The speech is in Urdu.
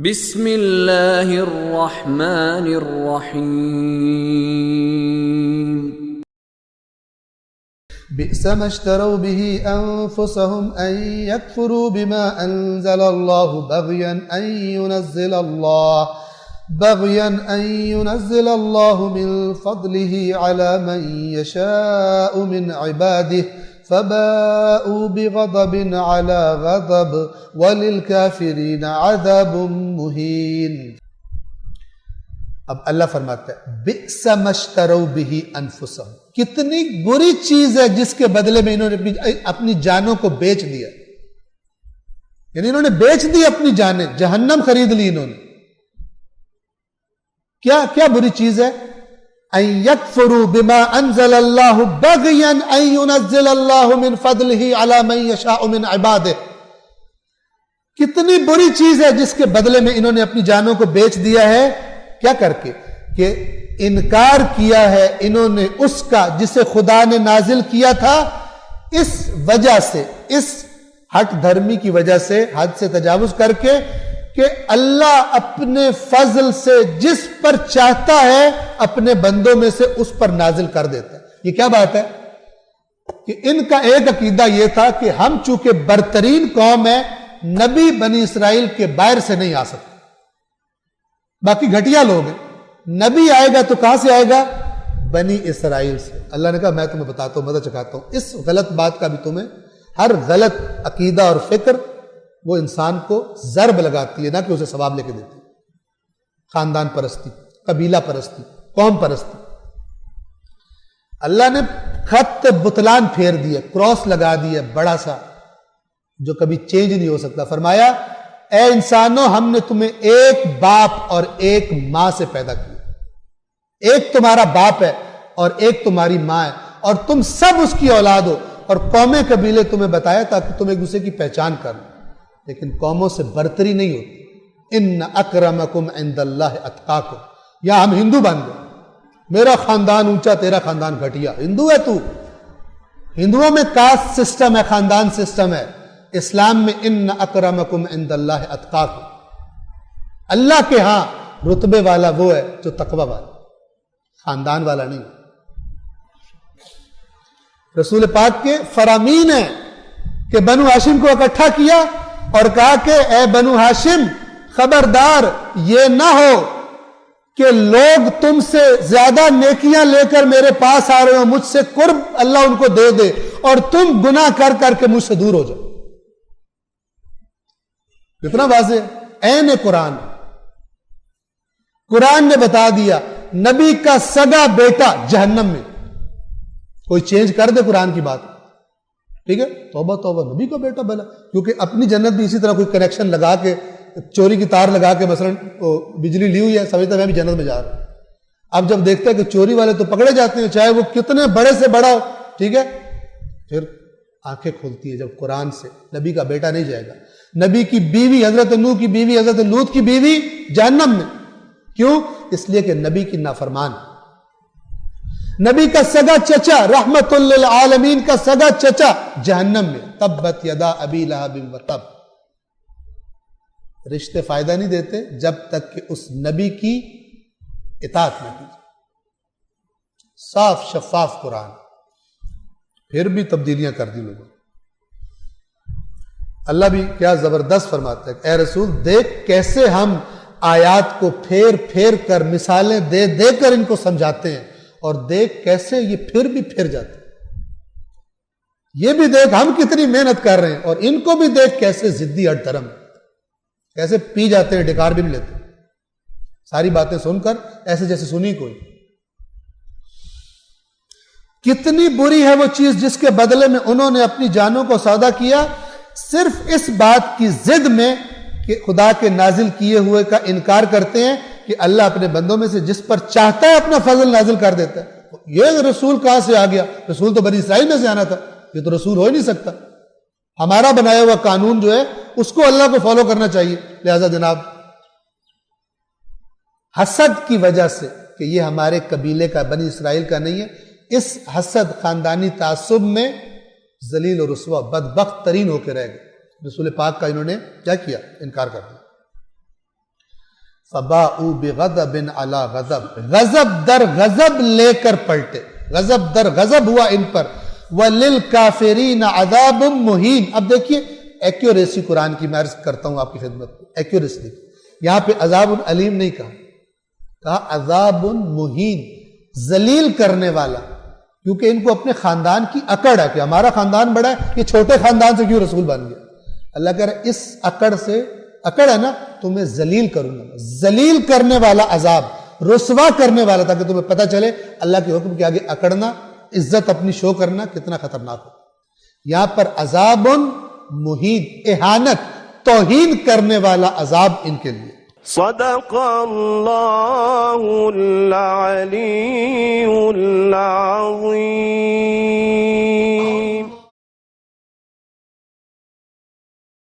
بسم اللہ الرحمن الرحیم بئس ما اشتروا به أنفسهم أن يكفروا بما أنزل الله بغيا أن ينزل الله من فضله على من يشاء من عباده فباءوا بغضب على غضب وللكافرين عذاب مهين۔ اب اللہ فرماتا ہے بئس ما اشتروا به انفسهم، کتنی بری چیز ہے جس کے بدلے میں انہوں نے اپنی جانوں کو بیچ دیا، یعنی انہوں نے بیچ دی اپنی جانیں، جہنم خرید لی انہوں نے۔ کیا بری چیز ہے؟ ان یکفروا بما انزل اللہ بغیا ان ينزل اللہ من فضلہ علی من یشاء من عبادہ۔ کتنی بری چیز ہے جس کے بدلے میں انہوں نے اپنی جانوں کو بیچ دیا ہے، کیا کر کے کہ انکار کیا ہے انہوں نے اس کا جسے خدا نے نازل کیا تھا، اس وجہ سے، اس ہٹ دھرمی کی وجہ سے، حد سے تجاوز کر کے کہ اللہ اپنے فضل سے جس پر چاہتا ہے اپنے بندوں میں سے اس پر نازل کر دیتا ہے۔ یہ کیا بات ہے کہ ان کا ایک عقیدہ یہ تھا کہ ہم چونکہ برترین قوم ہے، نبی بنی اسرائیل کے باہر سے نہیں آ سکتے، باقی گھٹیا لوگ ہیں، نبی آئے گا تو کہاں سے آئے گا؟ بنی اسرائیل سے۔ اللہ نے کہا میں تمہیں بتاتا ہوں، مدد چکھاتا ہوں۔ اس غلط بات کا بھی تمہیں، ہر غلط عقیدہ اور فکر وہ انسان کو ضرب لگاتی ہے، نہ کہ اسے ثواب لے کے دیتی۔ خاندان پرستی، قبیلہ پرستی، قوم پرستی۔ اللہ نے خط بطلان پھیر دیا، کراس لگا دیا بڑا سا، جو کبھی چینج نہیں ہو سکتا۔ فرمایا اے انسانوں، ہم نے تمہیں ایک باپ اور ایک ماں سے پیدا کیا، ایک تمہارا باپ ہے اور ایک تمہاری ماں ہے، اور تم سب اس کی اولاد ہو، اور قومیں قبیلے تمہیں بتایا تاکہ تم ایک دوسرے کی پہچان کر لو، لیکن قوموں سے برتری نہیں ہوتی۔ ان اکرمکم عند اللہ اتقاکم۔ یا ہم ہندو بن گئے، میرا خاندان اونچا تیرا خاندان گھٹیا، ہندو ہے تو۔ ہندوؤں میں کاسٹ سسٹم ہے، خاندان سسٹم ہے، اسلام میں ان اکرمکم عند اللہ اتقاکم۔ اللہ کے ہاں رتبے والا وہ ہے جو تقوی والا، خاندان والا نہیں۔ رسول پاک کے فرامین ہیں کہ بنو ہاشم کو اکٹھا کیا اور کہا کہ اے بنو ہاشم، خبردار یہ نہ ہو کہ لوگ تم سے زیادہ نیکیاں لے کر میرے پاس آ رہے ہو، مجھ سے قرب اللہ ان کو دے دے اور تم گناہ کر کر کے مجھ سے دور ہو جاؤ۔ کتنا واضح ہے، عین قرآن۔ قرآن نے بتا دیا نبی کا سگا بیٹا جہنم میں۔ کوئی چینج کر دے قرآن کی بات، ٹھیک ہے، توبہ توبہ، نبی کا بیٹا بھلا، کیونکہ اپنی جنت بھی اسی طرح کوئی کنیکشن لگا کے، چوری کی تار لگا کے مثلا بجلی لی ہوئی ہے، سمجھتا میں بھی جنت میں جا رہا ہوں۔ اب جب دیکھتا ہے کہ چوری والے تو پکڑے جاتے ہیں، چاہے وہ کتنے بڑے سے بڑا ہو، ٹھیک ہے، پھر آنکھیں کھلتی ہے جب قرآن سے نبی کا بیٹا نہیں جائے گا۔ نبی کی بیوی حضرت نوح کی بیوی، حضرت لوط کی بیوی جہنم میں، کیوں؟ اس لیے کہ نبی کی نافرمان۔ نبی کا سگا چچا، رحمت للعالمین کا سگا چچا جہنم میں، تبت یدا ابی لہب وتب۔ رشتے فائدہ نہیں دیتے جب تک کہ اس نبی کی اطاعت نہ کی۔ صاف شفاف قرآن، پھر بھی تبدیلیاں کر دی لوگوں۔ اللہ بھی کیا زبردست فرماتا ہے، اے رسول دیکھ کیسے ہم آیات کو پھیر پھیر کر، مثالیں دے دے کر ان کو سمجھاتے ہیں، اور دیکھ کیسے یہ پھر بھی پھر جاتے ہیں۔ یہ بھی دیکھ ہم کتنی محنت کر رہے ہیں، اور ان کو بھی دیکھ کیسے ضدی ہٹ دھرم، کیسے پی جاتے ہیں، ڈکار بھی نہیں لیتے۔ ساری باتیں سن کر ایسے جیسے سنی کوئی۔ کتنی بری ہے وہ چیز جس کے بدلے میں انہوں نے اپنی جانوں کو سودا کیا، صرف اس بات کی ضد میں کہ خدا کے نازل کیے ہوئے کا انکار کرتے ہیں کہ اللہ اپنے بندوں میں سے جس پر چاہتا ہے اپنا فضل نازل کر دیتا ہے۔ یہ رسول کہاں سے آ گیا؟ رسول تو بنی اسرائیل میں سے آنا تھا، یہ تو رسول ہو ہی نہیں سکتا۔ ہمارا بنایا ہوا قانون جو ہے اس کو اللہ کو فالو کرنا چاہیے۔ لہذا جناب، حسد کی وجہ سے کہ یہ ہمارے قبیلے کا، بنی اسرائیل کا نہیں ہے، اس حسد خاندانی تعصب میں ذلیل و رسوا بدبخت ترین ہو کے رہ گئے۔ رسول پاک کا انہوں نے کیا کیا؟ انکار کر دیا۔ فباؤوا بغضب علی غضب، غضب در غضب لے کر پلٹے، غضب در غضب ہوا ان پر، وَلِلْكَافِرِينَ عَذَابٌ مُهِينٌ۔ اب دیکھیے ایکیوریسی قرآن کی میں عرض کرتا ہوں آپ کی خدمت میں، ایکیوریسی یہاں پہ عذاب علیم نہیں کہا عذاب مہین، ذلیل کرنے والا، کیونکہ ان کو اپنے خاندان کی اکڑ ہے کہ ہمارا خاندان بڑا ہے، یہ چھوٹے خاندان سے کیوں رسول بن گیا؟ اللہ کہہ رہا ہے اس اکڑ سے، اکڑ ہے نا، تمہیں ذلیل کروں گا، ذلیل کرنے والا عذاب، رسوا کرنے والا، تاکہ تمہیں پتہ چلے اللہ کے حکم کے آگے اکڑنا، عزت اپنی شو کرنا کتنا خطرناک ہو۔ یہاں پر عذاب مہین، اہانت، توہین کرنے والا عذاب ان کے لیے۔ صدق اللہ العلی العظیم۔